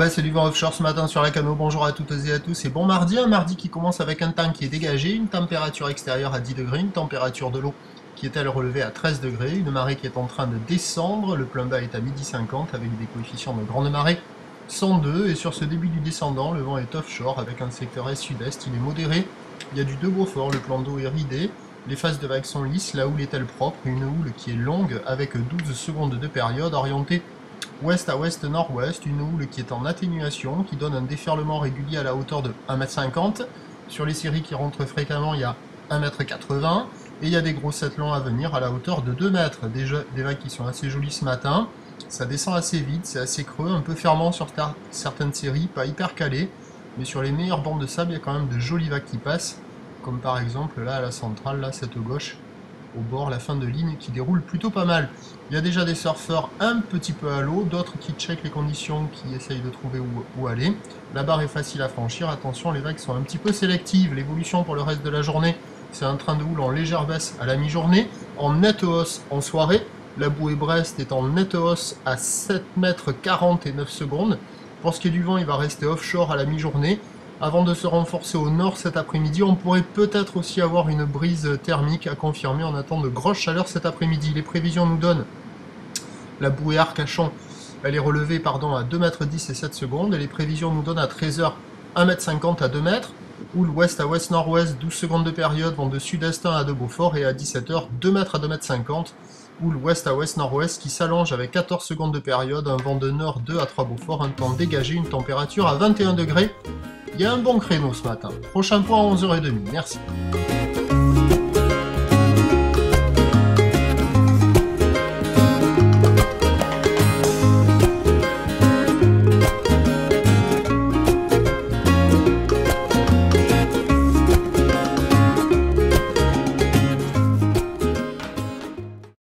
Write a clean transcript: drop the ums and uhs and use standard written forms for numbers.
C'est du vent offshore ce matin sur la Cano. Bonjour à toutes et à tous. Et bon mardi, un mardi qui commence avec un temps qui est dégagé, une température extérieure à 10 degrés, une température de l'eau qui est elle relevée à 13 degrés, une marée qui est en train de descendre, le plein bas est à 12h50 avec des coefficients de grande marée 102, et sur ce début du descendant, le vent est offshore avec un secteur est-sud-est, il est modéré, il y a du de beau fort, le plan d'eau est ridé, les phases de vagues sont lisses, la houle est-elle propre, une houle qui est longue avec 12 secondes de période, orientée ouest à ouest-nord-ouest, une houle qui est en atténuation, qui donne un déferlement régulier à la hauteur de 1,50 m. Sur les séries qui rentrent fréquemment, il y a 1,80 m, et il y a des gros settlements à venir à la hauteur de 2 mètres. Des vagues qui sont assez jolies ce matin, ça descend assez vite, c'est assez creux, un peu fermant sur certaines séries, pas hyper calé, mais sur les meilleures bandes de sable, il y a quand même de jolies vagues qui passent, comme par exemple là à la centrale, là cette gauche, au bord, la fin de ligne qui déroule plutôt pas mal. Il y a déjà des surfeurs un petit peu à l'eau, d'autres qui checkent les conditions, qui essayent de trouver où aller. La barre est facile à franchir, attention, les vagues sont un petit peu sélectives. L'évolution pour le reste de la journée, c'est un train de houle en légère baisse à la mi-journée, en nette hausse en soirée. La bouée Brest est en nette hausse à 7,40 m et 9 secondes. Pour ce qui est du vent, il va rester offshore à la mi-journée. Avant de se renforcer au nord cet après-midi, on pourrait peut-être aussi avoir une brise thermique à confirmer. On attend de grosses chaleurs cet après-midi. Les prévisions nous donnent la bouée Arcachon, elle est relevée à 2,10 m et 7 secondes. Et les prévisions nous donnent à 13h 1,50 m à 2 m. Houle ouest à ouest-nord-ouest, 12 secondes de période, vent de sud-est 1 à 2 Beaufort. Et à 17h, 2 m à 2,50 m. Houle ouest à ouest-nord-ouest qui s'allonge avec 14 secondes de période, un vent de nord 2 à 3 Beaufort, un temps dégagé, une température à 21 degrés. Il y a un bon créneau ce matin. Prochain point à 11h30. Merci.